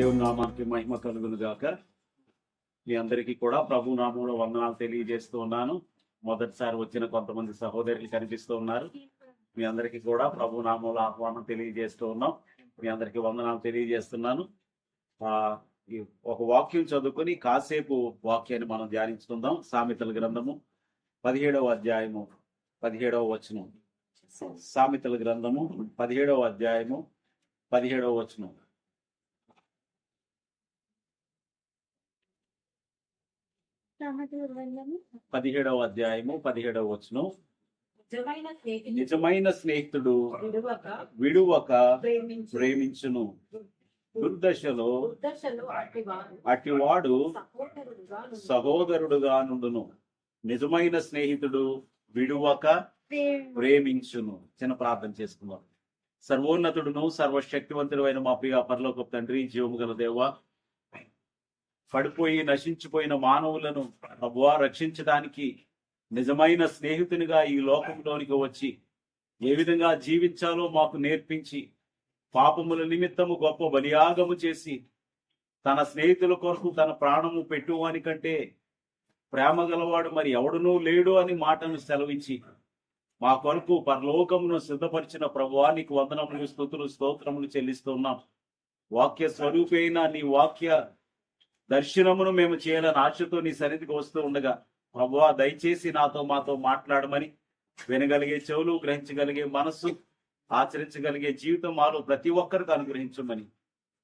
దేవుని నామానికి మహిమ కలుగును గాక. మీ అందరికీ కూడా ప్రభు నామంలో వందనాలు తెలియజేస్తూ ఉన్నాను. మొదటిసారి వచ్చిన కొంతమంది సహోదరులు కనిపిస్తూ ఉన్నారు. మీ అందరికీ కూడా ప్రభు నామంలో ఆహ్వానం తెలియజేస్తూ ఉన్నాం. మీ అందరికీ వందనాలు తెలియజేస్తున్నాను. ఒక వాక్యం చదువుకొని కాసేపు వాక్యాన్ని మనం ధ్యానించుకుందాం. సామెతల గ్రంథము 17వ అధ్యాయము 17వ వచనం. సామెతల గ్రంథము 17వ అధ్యాయము 17వ వచనం. పదిహేడవ అధ్యాయము 17వ వచనం. నిజమైన స్నేహితుడు విడువక ప్రేమించును, దుర్దశలో అటివాడు సహోదరుడుగా నుండును. నిజమైన స్నేహితుడు విడువక ప్రేమించును. చిన్న ప్రార్థన చేసుకుందాం. సర్వోన్నతుడును సర్వశక్తివంతుడు అయిన మా ప్రియ పరలోకపు తండ్రి, జీవము గల దేవా, పడిపోయి నశించిపోయిన మానవులను ప్రభువా రక్షించడానికి నిజమైన స్నేహితునిగా ఈ లోకంలోనికి వచ్చి ఏ విధంగా జీవించాలో మాకు నేర్పించి, పాపముల నిమిత్తము గొప్ప బలియాగము చేసి తన స్నేహితుల కొరకు తన ప్రాణము పెట్టువాని కంటే ప్రేమ గలవాడు మరి ఎవడునూ లేడు అని మాటను సెలవించి మా కొరకు పరలోకమును సిద్ధపరిచిన ప్రభువా, నీకు వందనములు, స్తుతులు, స్తోత్రములు చెల్లిస్తున్నాం. వాక్య స్వరూపైన నీ వాక్య దర్శనమును మేము చేయాలని ఆశతో నీ సన్నిధికి వస్తూ ఉండగా ప్రభువా, దయచేసి మాతో మాట్లాడమని, వినగలిగే చెవులు, గ్రహించగలిగే మనస్సు, ఆచరించగలిగే జీవితం మాలో ప్రతి ఒక్కరికి అనుగ్రహించమని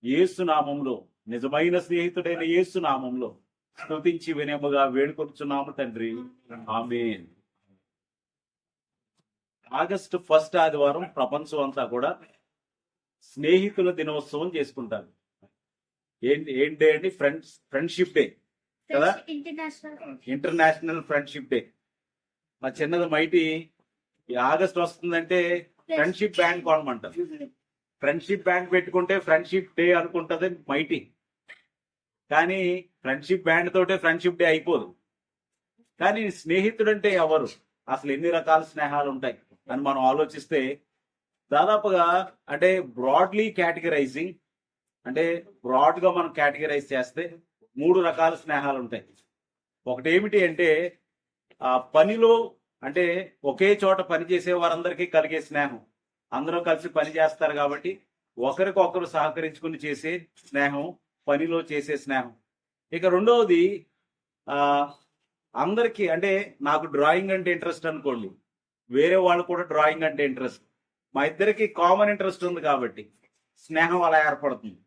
యేసు నామంలో, నిజమైన స్నేహితుడైన యేసు నామంలో స్తుతించి వినయముగా వేడుకొచ్చున్నాము తండ్రి, ఆమేన్. ఆగస్టు 1వ ఆదివారం ప్రపంచం అంతా కూడా స్నేహితుల దినోత్సవం చేసుకుంటారు. ఏంటి అండి? ఫ్రెండ్షిప్ డే కదా, ఇంటర్నేషనల్ ఫ్రెండ్షిప్ డే. మా చిన్నది మైటి ఆగస్ట్ వస్తుందంటే ఫ్రెండ్షిప్ బ్యాండ్ కొనమంటారు. ఫ్రెండ్షిప్ బ్యాండ్ పెట్టుకుంటే ఫ్రెండ్షిప్ డే అనుకుంటది మైటి. కానీ ఫ్రెండ్షిప్ బ్యాండ్ తోటే ఫ్రెండ్షిప్ డే అయిపోదు. కానీ స్నేహితుడు అంటే ఎవరు, అసలు ఎన్ని రకాల స్నేహాలు ఉంటాయి అని మనం ఆలోచిస్తే దాదాపుగా అంటే బ్రాడ్లీ కేటగిరైజింగ్, అంటే బ్రాడ్ గా మనం కేటగిరైజ్ చేస్తే 3 రకాల స్నేహాలు ఉంటాయి. ఒకటి ఏమిటి అంటే పనిలో, అంటే ఒకే చోట పని చేసే వారందరికీ కలిగే స్నేహం. అందరూ కలిసి పని చేస్తారు కాబట్టి ఒకరికొకరు సహకరించుకుని చేసే స్నేహం, పనిలో చేసే స్నేహం. ఇక రెండవది అందరికీ, అంటే నాకు డ్రాయింగ్ అంటే ఇంట్రెస్ట్ అనుకోండి, వేరే వాళ్ళు కూడా డ్రాయింగ్ అంటే ఇంట్రెస్ట్, మా ఇద్దరికి కామన్ ఇంట్రెస్ట్ ఉంది కాబట్టి స్నేహం అలా ఏర్పడుతుంది.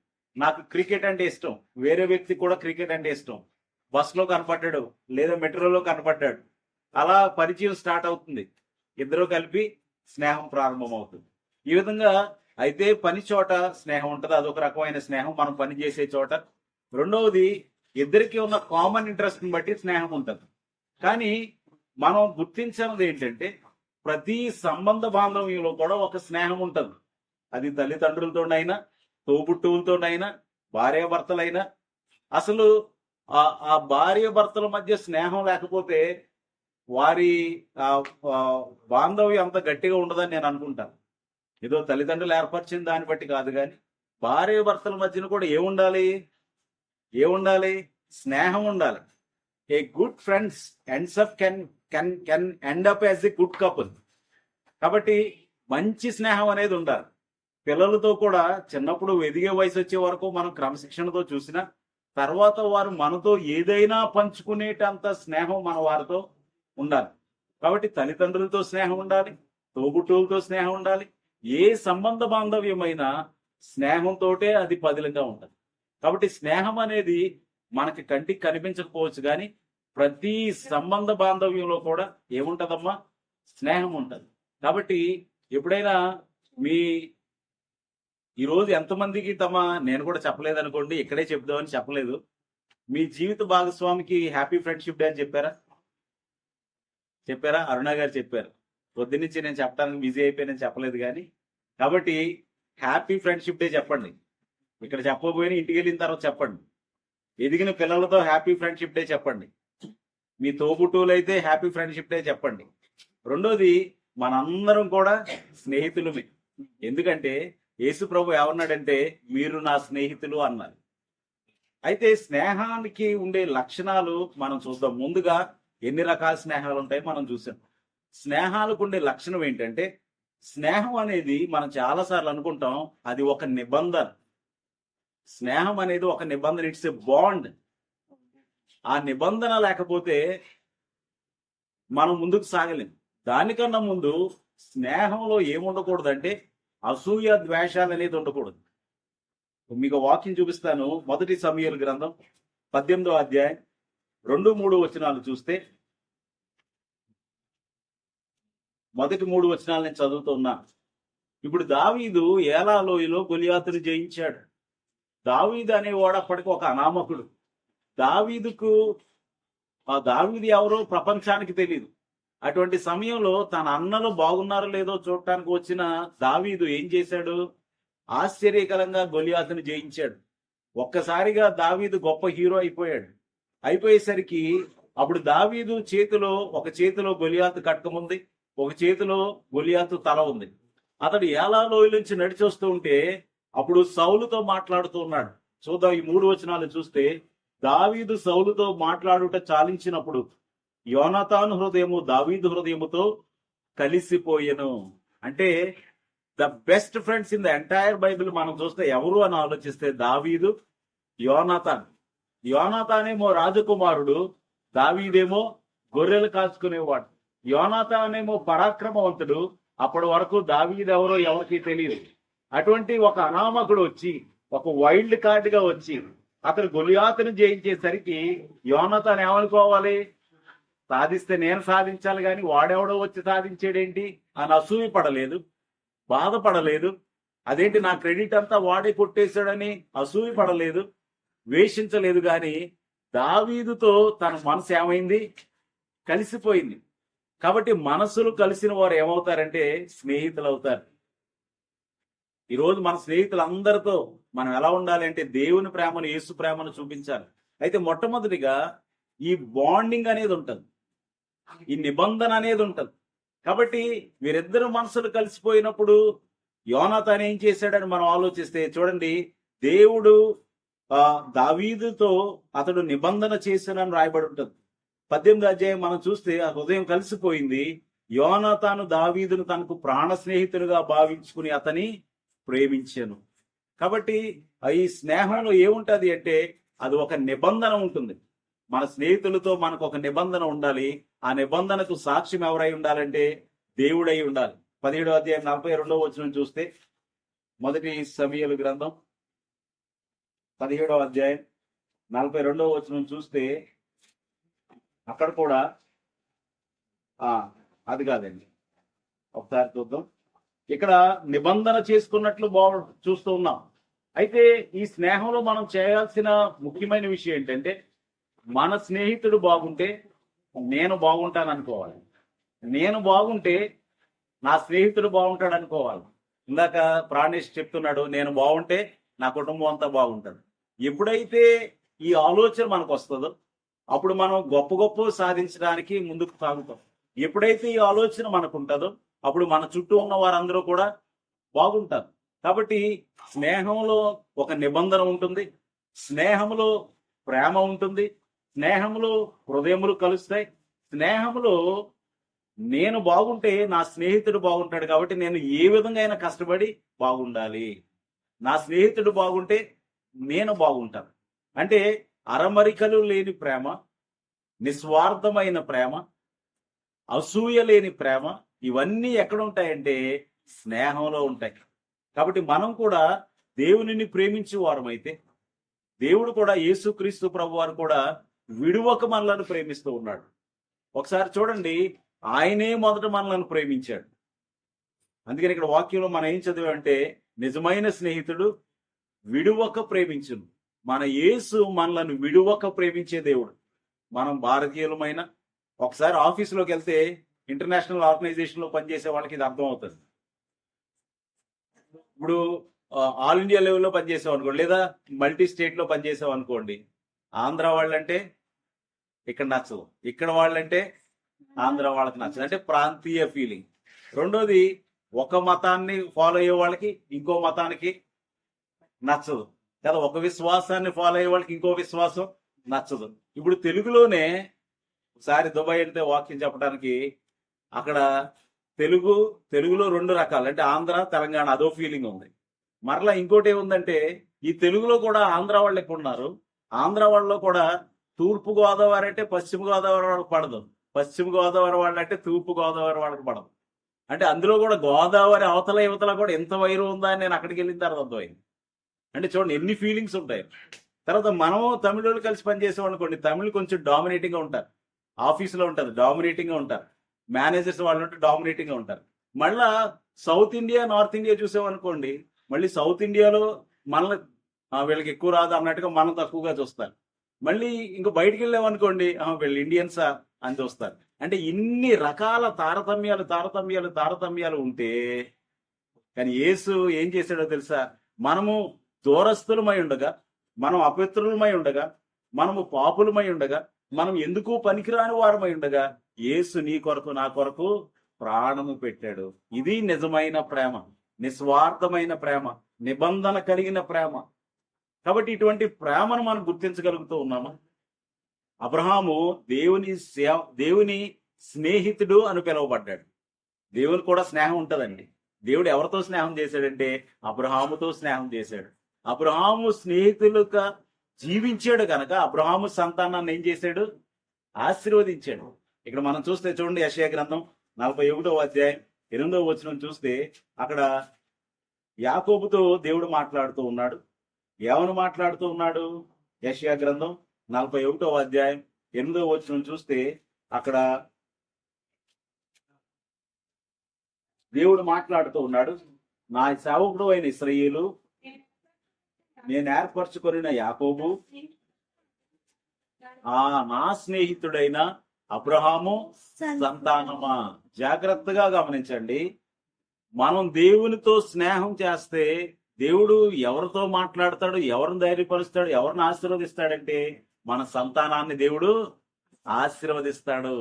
నాకు క్రికెట్ అంటే ఇష్టం, వేరే వ్యక్తి కూడా క్రికెట్ అంటే ఇష్టం. బస్సులో కనపడ్డాడు లేదా మెట్రోలో కనపడ్డాడు, అలా పరిచయం స్టార్ట్ అవుతుంది. ఇద్దరు కలిపి స్నేహం ప్రారంభం అవుతుంది. ఈ విధంగా అయితే పని చోట స్నేహం ఉంటుంది, అదొక రకమైన స్నేహం, మనం పని చేసే చోట. రెండవది, ఇద్దరికి ఉన్న కామన్ ఇంట్రెస్ట్ని బట్టి స్నేహం ఉంటుంది. కానీ మనం గుర్తించినది ఏంటంటే ప్రతి సంబంధ బాంధవ్యంలో కూడా ఒక స్నేహం ఉంటుంది. అది తల్లిదండ్రులతోనైనా, తోబుట్టువులతోనైనా, భార్యాభర్తలైనా. అసలు ఆ భార్య భర్తల మధ్య స్నేహం లేకపోతే వారి బాంధవ్యం అంత గట్టిగా ఉండదని నేను అనుకుంటాను. ఏదో తల్లిదండ్రులు ఏర్పరిచిన దాన్ని బట్టి కాదు, కానీ భార్య భర్తల మధ్యన కూడా ఏముండాలి? స్నేహం ఉండాలి. A good friends ends up can end up as a good couple. కాబట్టి మంచి స్నేహం అనేది ఉండాలి. పిల్లలతో కూడా చిన్నప్పుడు ఎదిగే వయసు వచ్చే వరకు మనం క్రమశిక్షణతో చూసినా తర్వాత వారు మనతో ఏదైనా పంచుకునేటంత స్నేహం మన వారితో ఉండాలి. కాబట్టి తల్లిదండ్రులతో స్నేహం ఉండాలి, తోబుట్టువులతో స్నేహం ఉండాలి. ఏ సంబంధ బాంధవ్యమైనా స్నేహంతోటే అది పదిలంగా ఉంటుంది. కాబట్టి స్నేహం అనేది మనకి కంటికి కనిపించకపోవచ్చు, కానీ ప్రతి సంబంధ బాంధవ్యంలో కూడా ఏముంటదమ్మా? స్నేహం ఉంటుంది. కాబట్టి ఎప్పుడైనా ఈరోజు ఎంతమందికి నేను కూడా చెప్పలేదు అనుకోండి, ఇక్కడే చెప్దామని చెప్పలేదు, మీ జీవిత భాగస్వామికి హ్యాపీ ఫ్రెండ్షిప్ డే అని చెప్పారా? అరుణ గారు చెప్పారు. పొద్దున్నుంచి నేను చెప్పడానికి బిజీ అయిపోయానని చెప్పలేదు, కానీ కాబట్టి హ్యాపీ ఫ్రెండ్షిప్ డే చెప్పండి. ఇక్కడ చెప్పబోయిన ఇంటికి వెళ్ళిన తర్వాత చెప్పండి. ఎదిగిన పిల్లలతో హ్యాపీ ఫ్రెండ్షిప్ డే చెప్పండి. మీ తోబుట్టువులు అయితే హ్యాపీ ఫ్రెండ్షిప్ డే చెప్పండి. రెండోది, మనందరం కూడా స్నేహితులమే. ఎందుకంటే యేసు ప్రభు ఏమన్నాడంటే మీరు నా స్నేహితులు అన్నారు. అయితే స్నేహానికి ఉండే లక్షణాలు మనం చూద్దాం. ముందుగా ఎన్ని రకాల స్నేహాలు ఉంటాయి మనం చూసాం. స్నేహాలకు ఉండే లక్షణం ఏంటంటే, స్నేహం అనేది మనం చాలాసార్లు అనుకుంటాం అది ఒక నిబంధన. స్నేహం అనేది ఒక నిబంధన, ఇట్స్ ఎ బాండ్. ఆ నిబంధన లేకపోతే మనం ముందుకు సాగలేం. దానికన్నా ముందు స్నేహంలో ఏముండకూడదంటే అసూయ, ద్వేషాలు అనేది ఉండకూడదు. మీకు వాక్యం చూపిస్తాను. మొదటి సమూయేలు గ్రంథం 18వ అధ్యాయం 2-3 వచనాలు చూస్తే, మొదటి 3 వచనాలు నేను చదువుతున్నా. ఇప్పుడు దావీదు ఏలా లోయలో గొలియాతును జయించాడు. దావీదు అనేవాడు అప్పటికి ఒక అనామకుడు. దావీదు ఎవరో ప్రపంచానికి తెలియదు. అటువంటి సమయంలో తన అన్నలు బాగున్నారో లేదో చూడటానికి వచ్చిన దావీదు ఏం చేశాడు? ఆశ్చర్యకరంగా గొలియాతును జయించాడు. ఒక్కసారిగా దావీదు గొప్ప హీరో అయిపోయాడు. అయిపోయేసరికి అప్పుడు దావీదు ఒక చేతిలో గొలియాతు కట్కం ఉంది, ఒక చేతిలో గొలియాతు తల ఉంది. అతడు ఏలా లోయ నుంచి నడిచి వస్తూ ఉంటే అప్పుడు సౌలుతో మాట్లాడుతూ ఉన్నాడు. చూద్దాం, ఈ 3 వచనాలు చూస్తే, దావీదు సౌలుతో మాట్లాడుట చాలించినప్పుడు యోనాతాను హృదయము దావీదు హృదయముతో కలిసిపోయెను. అంటే the best friends in the entire Bible మనం చూస్తే ఎవరు అని ఆలోచిస్తే దావీదు, యోనాతాన్. యోనాతానేమో రాజకుమారుడు, దావీదేమో గొర్రెలు కాచుకునేవాడు. యోనాతానేమో పరాక్రమవంతుడు. అప్పటి వరకు దావీదు ఎవరో ఎవరికి తెలియదు. అటువంటి ఒక అనామకుడు వచ్చి, ఒక వైల్డ్ కార్డ్ గా వచ్చి అతను గొలియాతును జయించేసరికి యోనాతాన్ ఏమనుకోవాలి? సాధిస్తే నేను సాధించాలి కానీ వాడెవడో వచ్చి సాధించేడేంటి అని అసూయ పడలేదు, బాధపడలేదు. అదేంటి నా క్రెడిట్ అంతా వాడే కొట్టేశాడని అసూయ పడలేదు, వేషించలేదు. కానీ దావీదుతో తన మనసు ఏమైంది? కలిసిపోయింది. కాబట్టి మనసులు కలిసిన వారు ఏమవుతారంటే స్నేహితులు అవుతారు. ఈరోజు మన స్నేహితులందరితో మనం ఎలా ఉండాలి అంటే దేవుని ప్రేమను, యేసు ప్రేమను చూపించాలి. అయితే మొట్టమొదటిగా ఈ బాండింగ్ అనేది ఉంటుంది, ఈ నిబంధన అనేది ఉంటుంది. కాబట్టి వీరిద్దరు మనసులు కలిసిపోయినప్పుడు యోనాతాను ఏం చేశాడని మనం ఆలోచిస్తే చూడండి, దేవుడు దావీదుతో అతడు నిబంధన చేశానని రాయబడి ఉంటుంది. 18వ అధ్యాయం మనం చూస్తే ఆ హృదయం కలిసిపోయింది. యోనాతాను దావీదును తనకు ప్రాణ స్నేహితుడిగా భావించుకుని అతని ప్రేమించాను. కాబట్టి ఈ స్నేహంలో ఏముంటది అంటే అది ఒక నిబంధన ఉంటుంది. మన స్నేహితులతో మనకు ఒక నిబంధన ఉండాలి. ఆ నిబంధనకు సాక్ష్యం ఎవరై ఉండాలంటే దేవుడై ఉండాలి. 17వ అధ్యాయం 42వ వచనం చూస్తే, మొదటి సమూయేలు గ్రంథం 17వ అధ్యాయం 42వ వచనం చూస్తే అక్కడ కూడా అది కాదండి, ఒకసారి చూద్దాం. ఇక్కడ నిబంధన చేసుకున్నట్లు చూస్తూ ఉన్నాం. అయితే ఈ స్నేహంలో మనం చేయాల్సిన ముఖ్యమైన విషయం ఏంటంటే మన స్నేహితుడు బాగుంటే నేను బాగుంటాను అనుకోవాలి, నేను బాగుంటే నా స్నేహితుడు బాగుంటాడు అనుకోవాలి. ఇందాక ప్రాణేష్ చెప్తున్నాడు, నేను బాగుంటే నా కుటుంబం అంతా బాగుంటుంది. ఎప్పుడైతే ఈ ఆలోచన మనకు వస్తుందో అప్పుడు మనం గొప్ప సాధించడానికి ముందుకు సాగుతాం. ఎప్పుడైతే ఈ ఆలోచన మనకు ఉంటుందో అప్పుడు మన చుట్టూ ఉన్న వారందరూ కూడా బాగుంటారు. కాబట్టి స్నేహంలో ఒక నిబంధన ఉంటుంది, స్నేహంలో ప్రేమ ఉంటుంది, స్నేహంలో హృదయములు కలుస్తాయి. స్నేహంలో నేను బాగుంటే నా స్నేహితుడు బాగుంటాడు, కాబట్టి నేను ఏ విధంగా అయినా కష్టపడి బాగుండాలి. నా స్నేహితుడు బాగుంటే నేను బాగుంటాను. అంటే అరమరికలు లేని ప్రేమ, నిస్వార్థమైన ప్రేమ, అసూయ లేని ప్రేమ, ఇవన్నీ ఎక్కడ ఉంటాయంటే స్నేహంలో ఉంటాయి. కాబట్టి మనం కూడా దేవునిని ప్రేమించే వారమైతే దేవుడు కూడా, యేసుక్రీస్తు ప్రభు వారు కూడా విడువక మనలను ప్రేమిస్తూ ఉన్నాడు. ఒకసారి చూడండి, ఆయనే మొదట మనలను ప్రేమించాడు. అందుకని ఇక్కడ వాక్యంలో మనం ఏం చదివామంటే నిజమైన స్నేహితుడు విడువక ప్రేమించును. మన యేసు మనలను విడువక ప్రేమించే దేవుడు. మనం భారతీయులమైన ఒకసారి ఆఫీసులోకి వెళ్తే ఇంటర్నేషనల్ ఆర్గనైజేషన్ లో పనిచేసే వాళ్ళకి ఇది అర్థం అవుతుంది. ఇప్పుడు ఆల్ ఇండియా లెవెల్లో పనిచేసాం అనుకోండి, లేదా మల్టీ స్టేట్ లో పనిచేసాం అనుకోండి, ఆంధ్ర వాళ్ళంటే ఇక్కడ నచ్చదు, ఇక్కడ వాళ్ళంటే ఆంధ్ర వాళ్ళకి నచ్చదు. అంటే ప్రాంతీయ ఫీలింగ్. రెండోది, ఒక మతాన్ని ఫాలో అయ్యే వాళ్ళకి ఇంకో మతానికి నచ్చదు. కదా, ఒక విశ్వాసాన్ని ఫాలో అయ్యే వాళ్ళకి ఇంకో విశ్వాసం నచ్చదు. ఇప్పుడు తెలుగులోనే ఒకసారి దుబాయ్ వెళ్తే వాక్యం చెప్పడానికి, అక్కడ తెలుగులో 2 రకాలు, అంటే ఆంధ్ర తెలంగాణ అదో ఫీలింగ్ ఉంది. మరలా ఇంకోటి ఏముందంటే, ఈ తెలుగులో కూడా ఆంధ్ర వాళ్ళు ఎక్కువ ఉన్నారు. ఆంధ్ర వాళ్ళలో కూడా తూర్పు గోదావరి అంటే పశ్చిమ గోదావరి వాళ్ళకి పడదు, పశ్చిమ గోదావరి వాళ్ళు అంటే తూర్పు గోదావరి వాళ్ళకి పడదు. అంటే అందులో కూడా గోదావరి అవతల యువతల కూడా ఎంత వైరం ఉందా అని నేను అక్కడికి వెళ్ళిన తర్వాత అర్థమైంది. అంటే చూడండి ఎన్ని ఫీలింగ్స్ ఉంటాయి. తర్వాత మనము తమిళోళ్ళు కలిసి పనిచేసాం అనుకోండి, తమిళ్ కొంచెం డామినేటింగ్ గా ఉంటారు, ఆఫీసులో ఉంటుంది డామినేటింగ్ గా ఉంటారు, మేనేజర్స్ వాళ్ళు ఉంటే డామినేటింగ్ గా ఉంటారు. మళ్ళా సౌత్ ఇండియా నార్త్ ఇండియా చూసామనుకోండి, మళ్ళీ సౌత్ ఇండియాలో మనల్ని వీళ్ళకి ఎక్కువ రాదు అన్నట్టుగా మనం తక్కువగా చూస్తారు. మళ్ళీ ఇంకో బయటికి వెళ్ళామనుకోండి, వీళ్ళు ఇండియన్సా అని చూస్తారు. అంటే ఇన్ని రకాల తారతమ్యాలు ఉంటే, కానీ యేసు ఏం చేశాడో తెలుసా? మనము దూరస్తులమై ఉండగా, మనం అపవిత్రులమై ఉండగా, మనము పాపులమై ఉండగా, మనం ఎందుకు పనికిరాని వారమై ఉండగా యేసు నీ కొరకు నా కొరకు ప్రాణము పెట్టాడు. ఇది నిజమైన ప్రేమ, నిస్వార్థమైన ప్రేమ, నిబంధన కలిగిన ప్రేమ. కాబట్టి ఇటువంటి ప్రేమను మనం గుర్తించగలుగుతూ ఉన్నామా? అబ్రహాము దేవుని స్నేహితుడు అని పిలువబడ్డాడు. దేవుని కూడా స్నేహం ఉంటదండి. దేవుడు ఎవరితో స్నేహం చేశాడంటే అబ్రహాముతో స్నేహం చేశాడు. అబ్రహాము స్నేహితులుగా జీవించాడు కనుక అబ్రహాము సంతానాన్ని ఏం చేశాడు? ఆశీర్వదించాడు. ఇక్కడ మనం చూస్తే చూడండి, యెషయా గ్రంథం 41వ అధ్యాయం 8వ వచనం చూస్తే, అక్కడ యాకోబుతో దేవుడు మాట్లాడుతూ ఉన్నాడు. ఏమని మాట్లాడుతూ ఉన్నాడు? యెషయా గ్రంథం 41వ అధ్యాయం 8వ వచనం చూస్తే, అక్కడ దేవుడు మాట్లాడుతూ ఉన్నాడు. నా సేవకుడు అయిన ఇశ్రాయేలు, నేను ఏర్పరచుకొనిన యాకోబు, నా స్నేహితుడైన అబ్రహాము సంతానమా. జాగ్రత్తగా గమనించండి, మనం దేవునితో స్నేహం చేస్తే దేవుడు ఎవరితో మాట్లాడతాడు, ఎవరిని ధైర్యపరుస్తాడు, ఎవరిని ఆశీర్వదిస్తాడంటే మన సంతానాన్ని దేవుడు ఆశీర్వదిస్తాడు.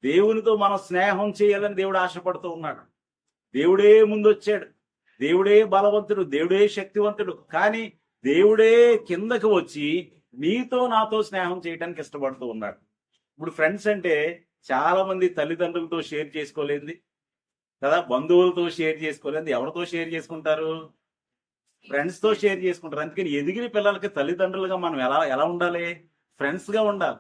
దేవునితో మనం స్నేహం చేయాలని దేవుడు ఆశపడుతూ ఉన్నాడు. దేవుడే ముందొచ్చాడు, దేవుడే బలవంతుడు, దేవుడే శక్తివంతుడు. కానీ దేవుడే కిందకు వచ్చి నీతో నాతో స్నేహం చేయడానికి ఇష్టపడుతూ ఉన్నాడు. ఇప్పుడు ఫ్రెండ్స్ అంటే చాలా మంది తల్లిదండ్రులతో షేర్ చేసుకోలేదు కదా, బంధువులతో షేర్ చేసుకోలేదు. ఎవరితో షేర్ చేసుకుంటారు? ఫ్రెండ్స్ తో షేర్ చేసుకుంటారు. అందుకని ఎదిగిన పిల్లలకి తల్లిదండ్రులుగా మనం ఎలా ఉండాలి? ఫ్రెండ్స్ గా ఉండాలి.